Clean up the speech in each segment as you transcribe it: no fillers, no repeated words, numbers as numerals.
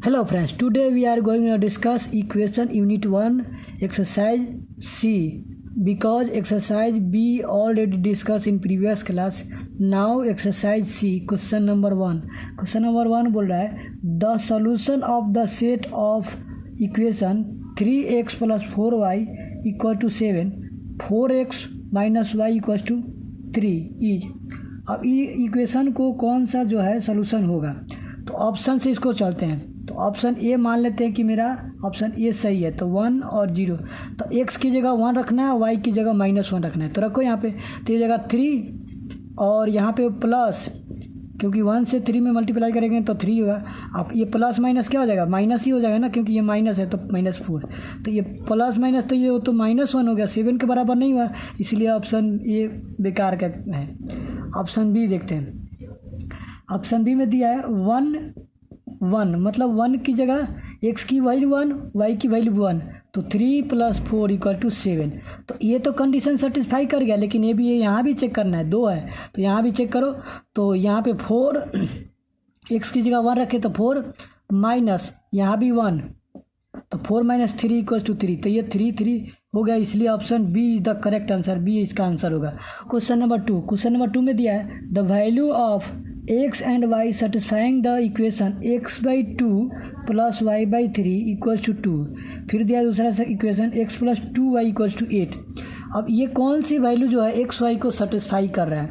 Hello friends, today we are going to discuss equation unit 1 exercise C because exercise B already discussed in previous class. Now exercise C question number 1. Question number 1 बोल रहा है the solution of the set of equation 3x plus 4y equal to 7 4x minus y equals to 3 is. अब ये equation को कौन सा जो है सोल्यूशन होगा, तो ऑप्शन से इसको चलते हैं। तो ऑप्शन ए मान लेते हैं कि मेरा ऑप्शन ए सही है, तो 1 और 0, तो x की जगह 1 रखना है, y की जगह -1 रखना है। तो रखो यहाँ पे, तो ये जगह 3 और यहाँ पे प्लस, क्योंकि 1 से 3 में मल्टीप्लाई करेंगे तो 3 होगा। अब ये प्लस माइनस क्या हो जाएगा, माइनस ही हो जाएगा ना, क्योंकि ये माइनस है तो -4, तो ये प्लस माइनस तो ये तो -1 हो गया, 7 के बराबर नहीं हुआ, इसलिए ऑप्शन ए बेकार का है। ऑप्शन बी देखते हैं। ऑप्शन बी में दिया है 1 1, मतलब 1 की जगह x की वैल्यू 1, y की वैल्यू 1, तो 3 + 4 = 7। तो ये तो कंडीशन सेटिस्फाई कर गया, लेकिन ये भी यहाँ भी चेक करना है, 2 है तो यहाँ भी चेक करो। तो यहाँ पे 4 x की जगह 1 रखे तो 4 माइनस यहाँ भी 1, तो 4 - 3 = 3, तो ये 3 3 हो गया, इसलिए option B is the correct answer, B इसका आंसर होगा। क्वेश्चन नंबर 2, क्वेश्चन नंबर 2 में दिया है the value of x and y satisfying the equation x/2 + y/3 = 2। फिर दिया दूसरा इक्वेशन x + 2y = 8। अब ये कौन सी वैल्यू जो है x y को सेटिस्फाई कर रहा है,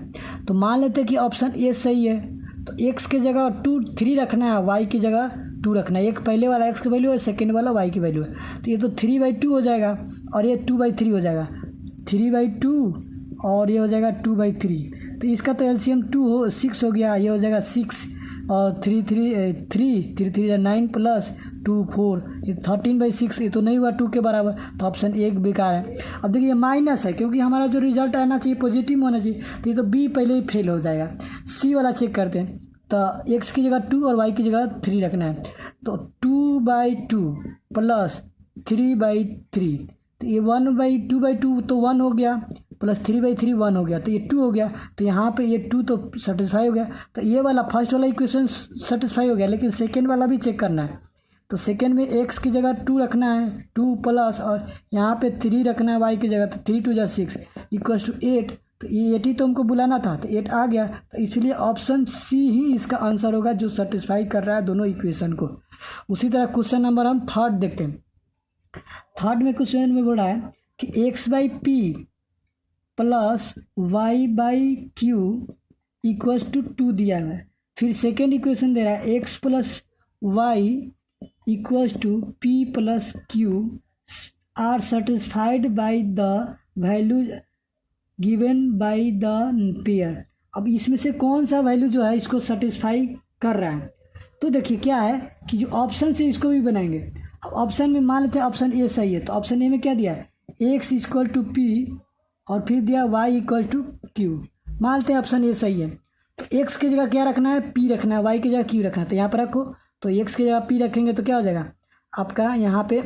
तो मान लेते हैं कि ऑप्शन ए सही है। तो x की जगह 3 रखना है, y की जगह 2 रखना है। एक पहले वाला x की वैल्यू है, सेकेंड वाला y की वैल्यू है, तो ये तो 3/2 हो जाएगा और ये 2/3 हो जाएगा, 3/2 और ये हो जाएगा 2/3। तो इसका तो एलसीएम 6 हो गया, ये हो जाएगा 6 और 3 3 9 + 2 4, ये 13/6, ये तो नहीं हुआ 2 के बराबर, तो ऑप्शन ए बेकार है। अब देखिए ये माइनस है, क्योंकि हमारा जो रिजल्ट आना चाहिए पॉजिटिव होना चाहिए, तो ये तो बी पहले ही फेल हो जाएगा। सी वाला चेक करते हैं, तो एक्स की जगह 2 और वाई की जगह 3 रखना है, तो 2/2 + 3/3, तो ये 2/2 तो 1 हो गया, + 3/3 1 हो गया, तो ये 2 हो गया। तो यहाँ पे ये 2 तो सेटिस्फाई हो गया, तो ये वाला फर्स्ट वाला इक्वेशन सेटिस्फाई हो गया, लेकिन सेकेंड वाला भी चेक करना है। तो सेकेंड में x की जगह 2 रखना है, 2 प्लस और यहाँ पे 3 रखना है y की जगह, तो 3 × 6 = 8। तो ये 8 ही तो हमको बुलाना था, तो 8 आ गया, तो इसलिए ऑप्शन सी ही इसका आंसर होगा, जो सेटिस्फाई कर रहा है दोनों इक्वेशन को। उसी तरह क्वेश्चन नंबर हम थर्ड देखते हैं। थर्ड में क्वेश्चन में बोल रहा है कि x/p + y/q = 2 दिया हुआ है। फिर सेकेंड इक्वेशन दे रहा है x + y = p + q are satisfied by the value given by the pair. अब इसमें से कौन सा वैल्यू जो है इसको सेटिस्फाई कर रहा है, तो देखिए क्या है कि जो ऑप्शन से इसको भी बनाएंगे। अब ऑप्शन में मान लेते हैं ऑप्शन ए सही है, तो ऑप्शन ए में क्या दिया है, x = p और फिर दिया y = q। मानते हैं ऑप्शन ए सही है, तो x की जगह क्या रखना है, p रखना है, y की जगह q रखना है, तो यहाँ पर रखो। तो x की जगह p रखेंगे तो क्या हो जाएगा आपका, यहाँ पे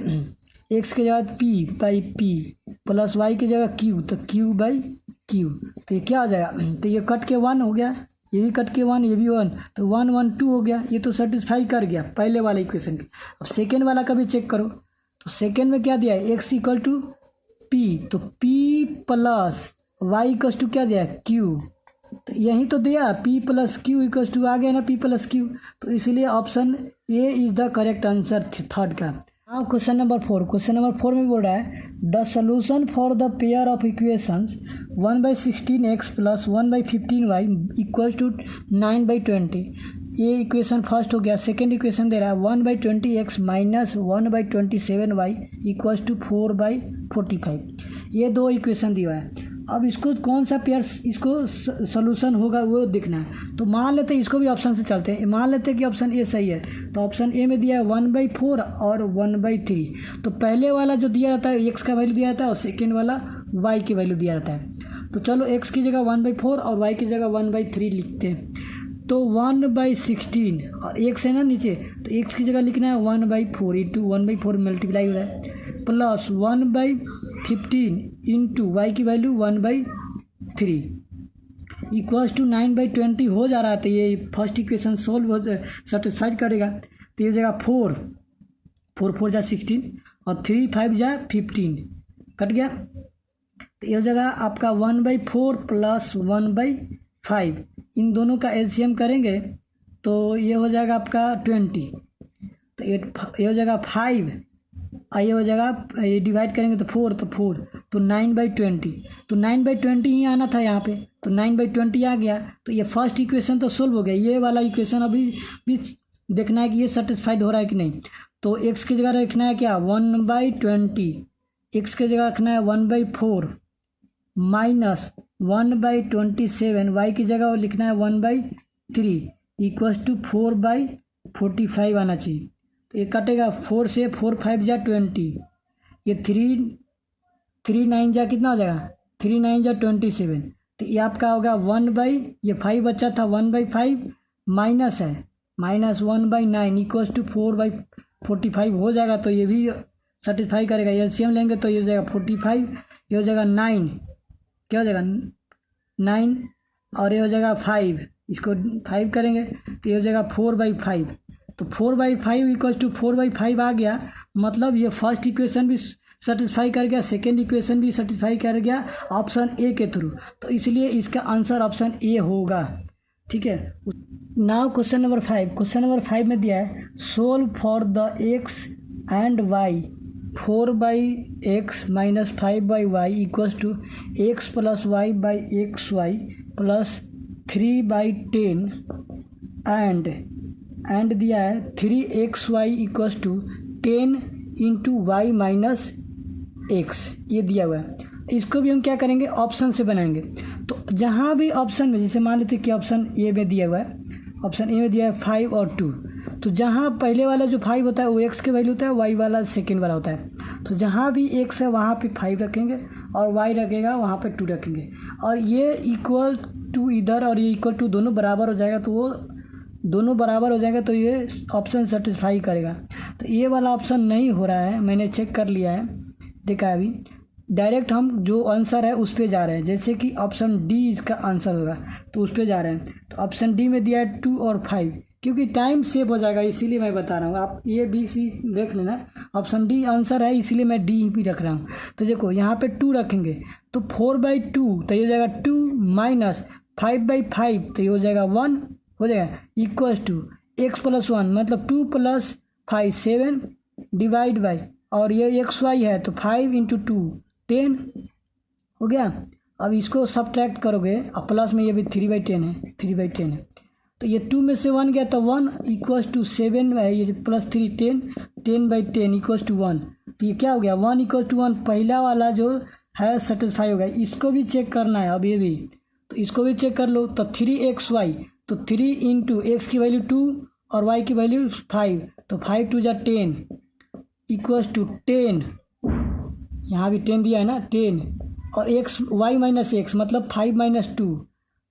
x की जगह p/p + y की जगह q, तो q/q, तो ये क्या हो जाएगा, तो ये कट के 1 हो गया, ये भी कट के 1, ये भी 1, तो 1 1 2 हो गया, ये तो सेटिस्फाई कर गया पहले वाले इक्वेशन के। अब सेकेंड वाला का भी चेक करो, तो सेकेंड में क्या दिया है, x = p, तो p + y = क्या दिया है, q, तो यही तो दिया p + q = आ गया ना, p + q, तो इसलिए option A is the correct answer third का। Now question number 4, question number 4 में बोल रहा है the solution for the pair of equations 1/16x + 1/15y = 9/20। ये इक्वेशन फर्स्ट हो गया। सेकेंड इक्वेशन दे रहा है 1/20x - 1/27y = 4/45। ये दो इक्वेशन दिया है। अब इसको कौन सा पेयर इसको सोल्यूशन होगा वो देखना है। तो मान लेते हैं इसको भी ऑप्शन से चलते हैं, मान लेते हैं कि ऑप्शन ए सही है, तो ऑप्शन ए में दिया है 1/4 और 1/3। तो पहले वाला जो दिया जाता है x का वैल्यू दिया जाता है और सेकेंड वाला y की वैल्यू दिया जाता है। तो चलो x की जगह 1/4 और y की जगह 1/3 लिखते हैं। तो 1/16 और x है ना नीचे, तो x की जगह लिखना है 1/4 इंटू 1/4 मल्टीप्लाई हो रहा है, प्लस 1/15 इंटू y की वैल्यू 1/3 = 9/20 हो जा रहा है। तो ये फर्स्ट इक्वेशन सोल्व हो सेटिस्फाइड करेगा। तो ये हो जाएगा 4, 4 जा 16 और 3 5 जा 15, कट गया। तो ये हो जाएगा आपका 1/4 प्लस 1/5, इन दोनों का एलसीएम करेंगे तो ये हो जाएगा आपका 20। तो ये हो जाएगा 5, ये हो जाएगा, ये डिवाइड करेंगे तो 4, तो 4, तो 9/20, तो 9/20 ही आना था यहाँ पे, तो 9/20 आ गया। तो ये फर्स्ट इक्वेशन तो सोल्व हो गया। ये वाला इक्वेशन अभी भी देखना है कि ये सेटिस्फाइड हो रहा है कि नहीं। तो x की जगह रखना है क्या 1/20, x की जगह रखना है 1/4 माइनस 1/27, y की जगह लिखना है 1/3 इक्वल्स टू 4/45 आना चाहिए। तो ये कटेगा 4 से 4 5 जा 20, ये 3 9 जा कितना हो जाएगा 3 9 जा 27। तो ये आपका होगा 1/, ये 5 बचा था 1/5 माइनस है -1/9 इक्वल्स टू 4/45 हो जाएगा। तो ये भी सेटिस्फाई करेगा। एलसीएम लेंगे तो ये हो जाएगा 45, ये हो जाएगा 9, क्या हो जाएगा 9 और ये हो जाएगा 5, इसको 5 करेंगे तो ये हो जाएगा 4/5। तो 4/5 इक्वल्स टू 4/5 आ गया, मतलब ये फर्स्ट इक्वेशन भी सेटिस्फाई कर गया, सेकेंड इक्वेशन भी सेटिस्फाई कर गया ऑप्शन ए के थ्रू। तो इसलिए इसका आंसर ऑप्शन ए होगा। ठीक है, now question number 5। Question number 5 में दिया है solve for the x and y 4/x minus 5/y equals to x plus y by xy plus 3/10 and दिया है 3xy equals to 10 into y minus x, ये दिया हुआ है। इसको भी हम क्या करेंगे ऑप्शन से बनाएंगे। तो जहाँ भी ऑप्शन में, जैसे मान लेते कि ऑप्शन ए में दिया हुआ है, ऑप्शन ए में दिया है 5 और 2, तो जहाँ पहले वाला जो 5 होता है वो x के वैल्यू होता है, y वाला सेकेंड वाला होता है। तो जहाँ भी x है वहाँ पे 5 रखेंगे और y रखेगा वहाँ पे 2 रखेंगे, और ये इक्वल टू इधर और ये इक्वल टू दोनों बराबर हो जाएगा। तो वो दोनों बराबर हो जाएगा तो ये ऑप्शन सेटिस्फाई करेगा। तो ये वाला ऑप्शन नहीं हो रहा है, मैंने चेक कर लिया है, देखा अभी डायरेक्ट हम जो आंसर है उस पर जा रहे हैं। जैसे कि ऑप्शन डी इसका आंसर होगा तो उस पर जा रहे हैं। तो ऑप्शन डी में दिया है 2 और 5, क्योंकि टाइम सेव हो जाएगा इसीलिए मैं बता रहा हूँ। आप ए बी सी देख लेना, ऑप्शन डी आंसर है इसलिए मैं डी भी रख रहा हूँ। तो देखो यहाँ पे 2 रखेंगे तो 4/2, तो ये हो जाएगा 2 माइनस 5/5, तो ये हो जाएगा 1 हो जाएगा इक्वल्स टू x प्लस 1 मतलब 2 प्लस 5 7 डिवाइड बाई, और ये xy है तो 5 इंटू 2 10 हो गया। अब इसको सब्ट्रैक्ट करोगे और प्लस में ये भी 3/10 है, 3/10 है। तो ये 2 में से 1 गया तो 1 इक्वल्स टू 7 है, ये प्लस 3 10 10/10 इक्वल्स टू 1। तो ये क्या हो गया 1 इक्वल टू 1, पहला वाला जो है सेटिस्फाई हो गया। इसको भी चेक करना है अब ये भी, तो इसको भी चेक कर लो। तो 3xy, तो 3 इंटू एक्स की वैल्यू 2 और y की वैल्यू 5, तो 5 2 जा 10 इक्वल्स टू 10, यहाँ भी 10 दिया है ना 10, और x y माइनस एक्स मतलब 5 माइनस 2,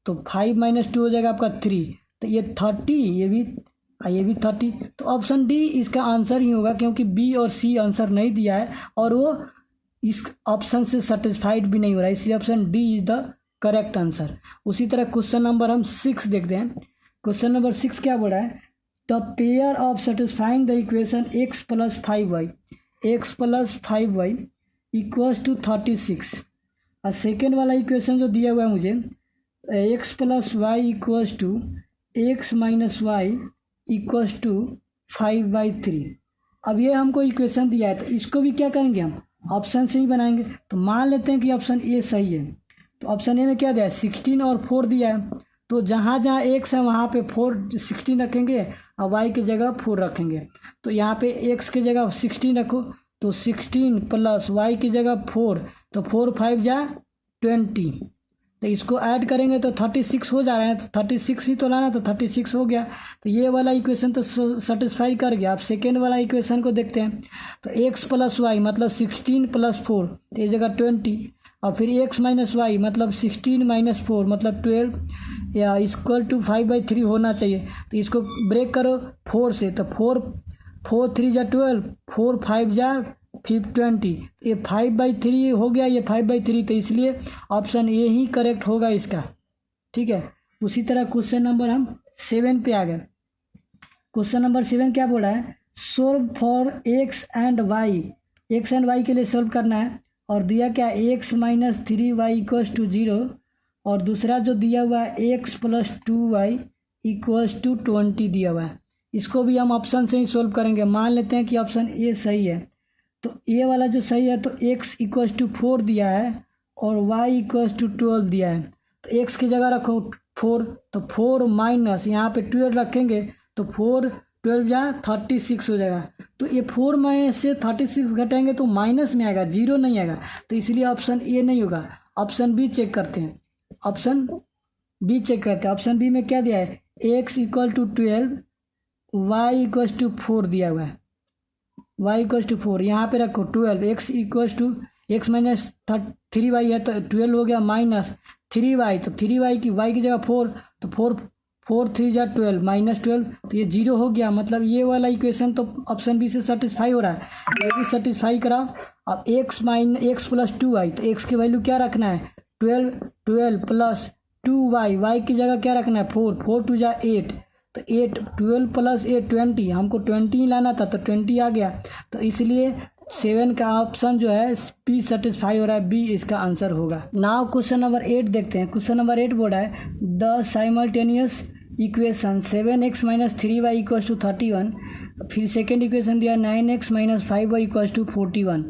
तो 5 माइनस 2 हो जाएगा आपका 3, तो ये 30, ये भी 30। तो ऑप्शन डी इसका आंसर ही होगा, क्योंकि बी और सी आंसर नहीं दिया है और वो इस ऑप्शन से सेटिस्फाइड भी नहीं हो रहा है, इसलिए option D is the correct answer. उसी तरह क्वेश्चन नंबर हम 6 देखते हैं। क्वेश्चन नंबर 6 क्या बोला है, the pair of satisfying the equation x plus 5y equals to 36। और सेकेंड वाला इक्वेशन जो दिया हुआ है मुझे x plus y equals to x minus y equals to 5/3। अब ये हमको इक्वेशन दिया है तो इसको भी क्या करेंगे हम ऑप्शन से ही बनाएंगे। तो मान लेते हैं कि ऑप्शन ए सही है। तो ऑप्शन ए में क्या दिया है 16 और 4 दिया है, तो जहाँ जहाँ x है वहाँ पे 16 रखेंगे और y की जगह 4 रखेंगे। तो यहाँ पे x की जगह 16 रखो, तो 16 प्लस y की जगह 4, तो 4 5 जा 20, तो इसको ऐड करेंगे तो 36 हो जा रहा है। तो 36 ही तो लाना, तो 36 हो गया। तो ये वाला इक्वेशन तो सेटिस्फाई कर गया। अब सेकेंड वाला इक्वेशन को देखते हैं। तो x प्लस वाई मतलब 16 प्लस 4, तो ये जगह 20, और फिर x माइनस वाई मतलब 16 माइनस 4 मतलब 12 या इक्वल टू 5/3 होना चाहिए। तो इसको ब्रेक करो 4 से, तो 4 3 जा 12, 4 5 जा 20, ये 5/3 हो गया, ये 5/3, तो इसलिए ऑप्शन ए ही करेक्ट होगा इसका। ठीक है, उसी तरह क्वेश्चन नंबर हम 7 पे आ गए। क्वेश्चन नंबर 7 क्या बोला है, solve for x and y, x and y के लिए सोल्व करना है, और दिया क्या, x minus 3y equals to 0, और दूसरा जो दिया हुआ है x plus 2y equals to 20 दिया हुआ है। इसको भी हम ऑप्शन से ही सोल्व करेंगे। मान लेते हैं कि ऑप्शन ए सही है, तो ए वाला जो सही है तो x इक्वल्स टू 4 दिया है और y इक्वल्स टू 12 दिया है। तो x की जगह रखो 4, तो 4 माइनस यहाँ पे 12 रखेंगे तो 4 12 या 36 हो जाएगा। तो ये 4 में से 36 घटाएंगे तो माइनस में आएगा, जीरो नहीं आएगा, तो इसलिए ऑप्शन ए नहीं होगा। ऑप्शन बी चेक करते हैं, ऑप्शन बी चेक करते हैं। ऑप्शन बी में क्या दिया है, x equal to 12, y equals to 4 दिया हुआ है, y इक्वल्स टू 4 यहाँ पे रखो 12, x equals to x minus 3y है तो 12 हो गया, माइनस 3y, तो 3y की y की जगह 4, तो 4 3 जा 12 माइनस 12, तो ये 0 हो गया। मतलब ये वाला इक्वेशन तो ऑप्शन बी से सेटिस्फाई हो रहा है, ये भी सेटिस्फाई कराओ। अब x प्लस 2y, तो x की वैल्यू क्या रखना है, 12 प्लस 2y, y की जगह क्या रखना है 4, 4 2 जा 8, तो 8 12 प्लस 8 20, हमको 20 ही लाना था तो 20 आ गया। तो इसलिए 7 का ऑप्शन जो है बी सेटिस्फाई हो रहा है, बी इसका आंसर होगा। नाउ क्वेश्चन नंबर 8 देखते हैं। क्वेश्चन नंबर 8 बोल रहा है the simultaneous equation 7x minus 3y equals to 31, फिर सेकेंड इक्वेशन दिया 9x minus 5y equals to 41,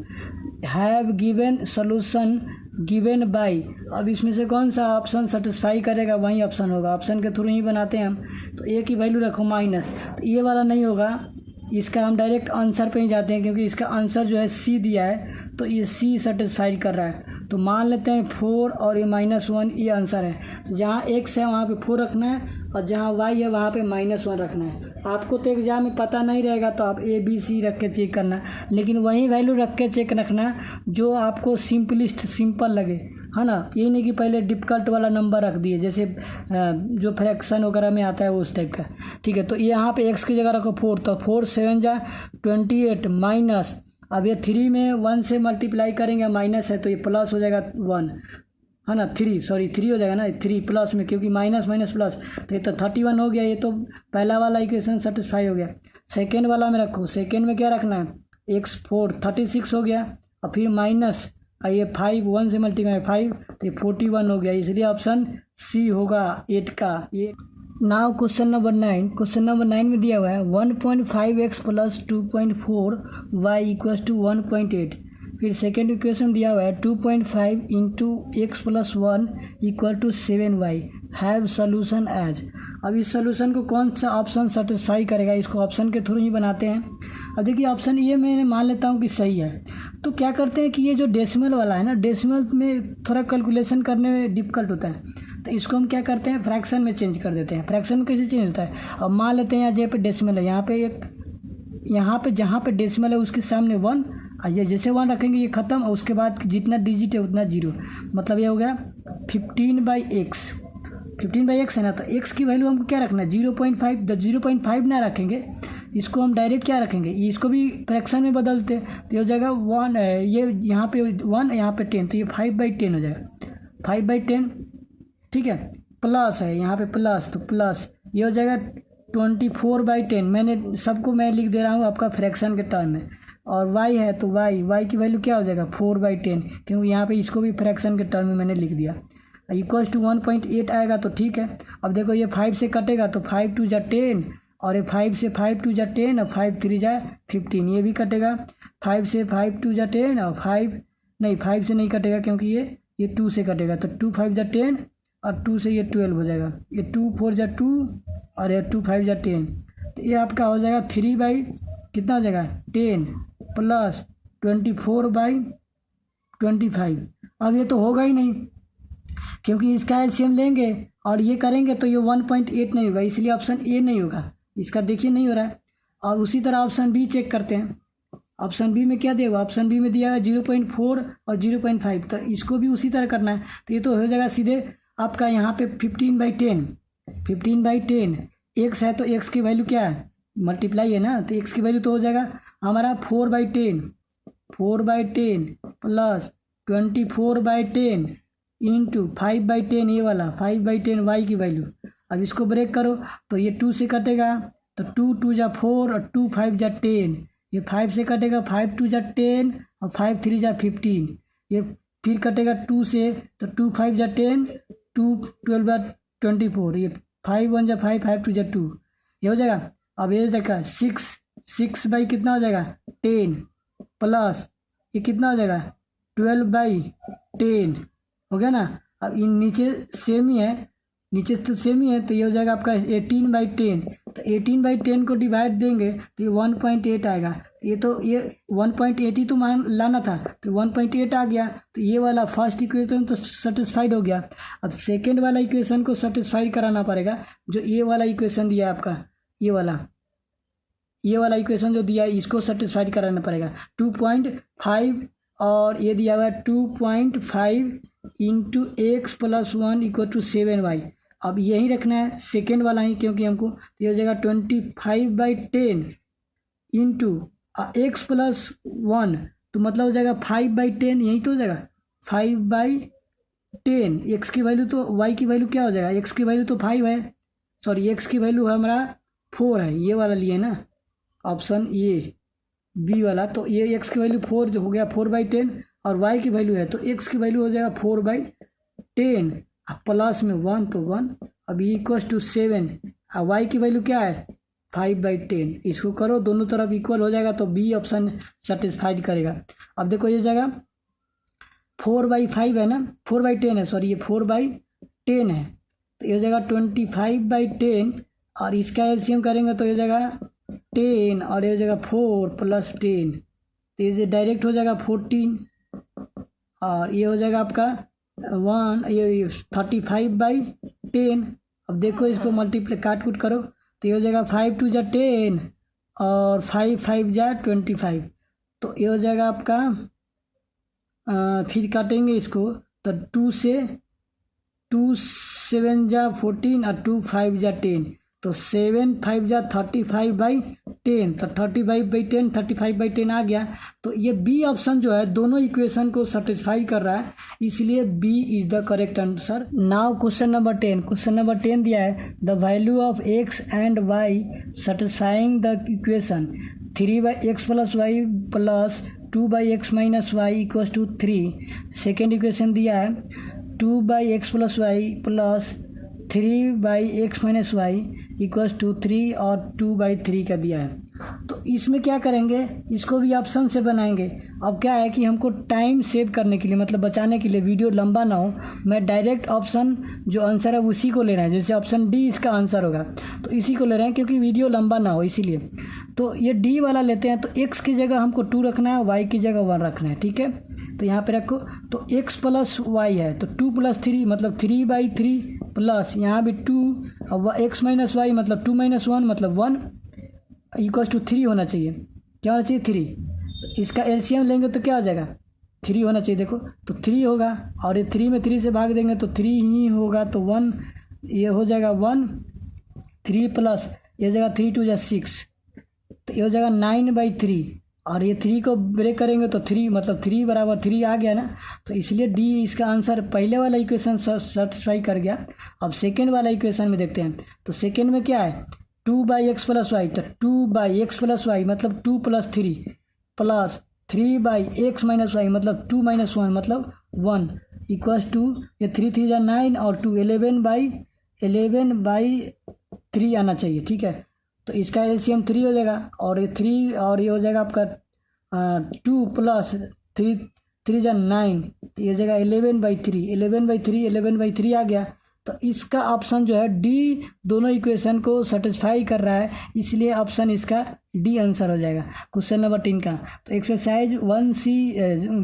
have given solution given by. अब इसमें से कौन सा ऑप्शन सेटिस्फाई करेगा, वही ऑप्शन होगा। ऑप्शन के थ्रू ही बनाते हैं हम, तो ए की वैल्यू रखो माइनस, तो ये वाला नहीं होगा, इसका हम डायरेक्ट आंसर पे ही जाते हैं क्योंकि इसका आंसर जो है सी दिया है, तो ये सी सेटिस्फाई कर रहा है। तो मान लेते हैं 4 और ये -1 ये आंसर है। तो जहाँ x है वहाँ पे 4 रखना है और जहाँ y है वहाँ पे -1 रखना है। आपको तो एग्जाम में पता नहीं रहेगा तो आप A B C रख के चेक करना, लेकिन वही वैल्यू रख के चेक रखना जो आपको सिंपल लगे, है ना। ये नहीं कि पहले डिफ़िकल्ट वाला नंबर रख दिए, जैसे जो फ्रैक्शन वगैरह में आता है उस टाइप का। ठीक है, तो यहाँ पे x की जगह रखो 4, तो 4 7 जा 28 माइनस, अब ये 3 में 1 से मल्टीप्लाई करेंगे, माइनस है तो ये प्लस हो जाएगा 1, है ना, 3 हो जाएगा ना, 3 प्लस में, क्योंकि माइनस माइनस प्लस, तो ये तो 31 हो गया। ये तो पहला वाला इक्वेशन सेटिस्फाई हो गया। सेकेंड वाला में रखो, सेकेंड में क्या रखना है, x4 36 हो गया, और फिर माइनस ये 5 1 से मल्टीप्लाई 5, तो ये 41 हो गया। इसलिए ऑप्शन सी होगा 8 का ये। Now question number 9, question number 9 में दिया हुआ है 1.5x plus 2.4y equals to 1.8, फिर सेकेंड इक्वेशन दिया हुआ है 2.5 into x plus 1 equal to 7y, have solution as. अब इस सोल्यूशन को कौन सा ऑप्शन सेटिस्फाई करेगा, इसको ऑप्शन के थ्रू ही बनाते हैं। अब देखिए ऑप्शन ये मैं मान लेता हूँ कि सही है, तो क्या करते हैं कि ये जो डेसिमल वाला है ना, डेसिमल में थोड़ा कैलकुलेशन करने में डिफ़िकल्ट होता है, तो इसको हम क्या करते हैं फ्रैक्शन में चेंज कर देते हैं। फ्रैक्शन में कैसे चेंज होता है, अब मान लेते हैं यहाँ पे डेसिमल है, यहाँ पे जहाँ पे डेसिमल है उसके सामने 1, ये जैसे 1 रखेंगे ये ख़त्म, और उसके बाद जितना डिजिट है उतना 0, मतलब ये हो गया 15/x, 15/x है ना। तो x की वैल्यू हमको क्या रखना है 0.5, जब 0.5 ना रखेंगे इसको हम डायरेक्ट क्या रखेंगे, इसको भी फ्रैक्शन में बदलते, तो ये हो जाएगा 1, ये यहाँ पे 1 यहाँ पे 10, तो ये 5/10 हो जाएगा, 5/10। ठीक है, प्लस है यहाँ पे प्लस, तो प्लस ये हो जाएगा 24/10। मैंने सबको मैं लिख दे रहा हूँ आपका फ्रैक्शन के टर्म में, और y है तो y की वैल्यू क्या हो जाएगा 4/10, क्योंकि यहाँ पे इसको भी फ्रैक्शन के टर्म में मैंने लिख दिया। इक्वल्स टू 1.8 आएगा तो ठीक है। अब देखो ये 5 से कटेगा तो 5 2 जा 10, और ये 5 से 5 2 जा 10, और 5 3 जा 15, ये भी कटेगा। 5 से 5 2 जा 10, और 5 से नहीं कटेगा क्योंकि ये 2 से कटेगा, तो 2 5 जा 10, और 2 से ये 12 हो जाएगा, ये 2 4 जा 2, और ये 2 5 जा 10, तो ये आपका हो जाएगा 3 कितना हो जाएगा 10 प्लस 24/25। अब ये तो होगा ही नहीं क्योंकि इसका एलसीएम लेंगे और ये करेंगे तो ये 1.8 नहीं होगा, इसलिए ऑप्शन ए नहीं होगा। इसका देखिए नहीं हो रहा है। और उसी तरह ऑप्शन बी चेक करते हैं। ऑप्शन बी में क्या देगा, ऑप्शन बी में दिया है 0.4 और 0.5, तो इसको भी उसी तरह करना है। तो ये तो हो जाएगा सीधे आपका यहाँ पे 15/10 एक्स है, तो एक्स की वैल्यू क्या है मल्टीप्लाई है ना, तो एक्स की वैल्यू तो हो जाएगा हमारा 4/10 प्लस 24/10 इंटू 5/10, ये वाला 5/10 वाई की वैल्यू। अब इसको ब्रेक करो तो ये 2 से कटेगा तो 2 2 जा 4 और 2 5 जा 10, ये 5 से कटेगा, 5 2 जा 10 और 5 3 जा 15, ये फिर कटेगा 2 से, तो 2 5 जा 10, 2 12 जा 24, ये 5 1 जा 5, 5 2 जा 2, ये हो जाएगा। अब ये देखा 6 बाई कितना हो जाएगा 10 प्लस ये कितना हो जाएगा 12 बाई 10 हो गया ना। अब इन नीचे सेम ही है, नीचे तो सेम ही है, तो ये हो जाएगा आपका 18 बाई 10, तो 18 बाई 10 को डिवाइड देंगे तो ये 1.8 आएगा। ये तो ये 1.8 ही तो मान लाना था, तो 1.8 आ गया, तो ये वाला फर्स्ट इक्वेशन तो सेटिस्फाइड हो गया। अब सेकेंड वाला इक्वेशन को सेटिस्फाइड कराना पड़ेगा, जो ये वाला इक्वेशन दिया है आपका, ये वाला इक्वेशन जो दिया है इसको सेटिस्फाइड कराना पड़ेगा। 2.5 और ये दिया हुआ है 2.5 into x plus 1 equal to 7y। अब यही रखना है सेकेंड वाला ही, क्योंकि हमको ये हो जाएगा 25 बाई 10 इंटू एक्स प्लस 1, तो मतलब हो जाएगा 5 बाई 10, यही तो हो जाएगा 5 बाई 10। एक्स की वैल्यू तो वाई की वैल्यू क्या हो जाएगा, एक्स की वैल्यू तो 5 है, सॉरी एक्स की वैल्यू हमारा 4 है, ये वाला लिए ना ऑप्शन ये बी वाला, तो ये एक्स की वैल्यू 4 जो हो गया 4 बाई 10, और वाई की वैल्यू है तो एक्स की वैल्यू हो जाएगा 4 बाई 10 प्लस में 1 तो 1, अब इक्वल टू 7, और वाई की वैल्यू क्या है 5 बाई 10। इसको करो दोनों तरफ इक्वल हो जाएगा, तो बी ऑप्शन सेटिस्फाइड करेगा। अब देखो ये जाएगा 4 बाई 5 है ना, 4 बाई 10 है, सॉरी ये 4 बाई 10 है, तो ये हो जाएगा 25 बाई 10, और इसका एलसीएम करेंगे तो ये हो जाएगा 10 और ये हो जाएगा 4 प्लस 10, तो ये डायरेक्ट हो जाएगा 14, और ये हो जाएगा आपका 1 35 बाई 10। अब देखो इसको मल्टीप्लाई काट कूट करो, तो ये हो जाएगा 5 2 जा 10 और 5 5 जा 25, तो ये हो जाएगा आपका फिर काटेंगे इसको, तो 2 से 2 7 जा 14 और 2 5 जा 10, तो 7 5 जा 35 बाई 10, तो 35 बाई 10 35 बाई 10 आ गया। तो ये बी ऑप्शन जो है दोनों इक्वेशन को सेटिस्फाई कर रहा है, इसलिए B is the correct answer. Now question number 10, question number 10 दिया है the value of x and y satisfying the equation 3 by x plus y plus 2 by x minus y equals to 3। Second equation दिया है 2 by x plus y plus 3 by x minus y equals to 3 और 2 by 3 का दिया है। तो इसमें क्या करेंगे, इसको भी ऑप्शन से बनाएंगे। अब क्या है कि हमको टाइम सेव करने के लिए, मतलब बचाने के लिए, वीडियो लंबा ना हो, मैं डायरेक्ट ऑप्शन जो आंसर है उसी को ले रहे हैं, जैसे ऑप्शन डी इसका आंसर होगा, तो इसी को ले रहे हैं क्योंकि वीडियो लंबा ना हो इसीलिए। तो ये डी वाला लेते हैं, तो एक्स की जगह हमको 2 रखना है, वाई की जगह 1 रखना है, ठीक है। तो यहाँ पे रखो, तो एक्स प्लस वाई है तो 2 प्लस 3 मतलब 3 बाई 3 प्लस यहाँ भी 2, और एक्स माइनस वाई मतलब 2 माइनस 1 मतलब 1 इक्वल्स टू 3 होना चाहिए। क्या होना चाहिए 3, तो इसका एलसीएम लेंगे तो क्या हो जाएगा 3 होना चाहिए। देखो तो 3 होगा, और ये 3 में 3 से भाग देंगे तो 3 ही होगा, तो 1 ये हो जाएगा 1 3 प्लस ये हो जाएगा 3 2 जा 6, तो ये हो जाएगा 9 बाई 3, और ये 3 को ब्रेक करेंगे तो 3 मतलब 3 बराबर 3 आ गया ना, तो इसलिए डी इसका आंसर पहले वाला इक्वेशन सेटिस्फाई कर गया। अब सेकेंड वाला इक्वेशन में देखते हैं, तो सेकेंड में क्या है 2 बाई एक्स प्लस वाई, तो 2 बाई एक्स प्लस वाई मतलब 2 plus 3 plus 3 by x minus y मतलब 2 माइनस 1 मतलब 1 इक्वल्स टू ये 3 3 जा 9 और 2 11 बाई 3 आना चाहिए, ठीक है। तो इसका एलसीएम 3 हो जाएगा, और ये 3 और ये हो जाएगा आपका 2 प्लस 3 3 जा 9, तो ये हो जाएगा 11 बाई 3 आ गया। तो इसका ऑप्शन जो है डी दोनों इक्वेशन को सेटिस्फाई कर रहा है, इसलिए ऑप्शन इसका डी आंसर हो जाएगा क्वेश्चन नंबर 10 का। तो एक्सरसाइज 1C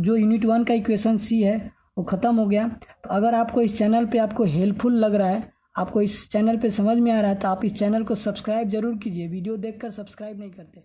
जो यूनिट 1 का इक्वेशन सी है वो ख़त्म हो गया। तो अगर आपको इस चैनल पे आपको हेल्पफुल लग रहा है, आपको इस चैनल पे समझ में आ रहा है, तो आप इस चैनल को सब्सक्राइब जरूर कीजिए। वीडियो देखकर सब्सक्राइब नहीं करते।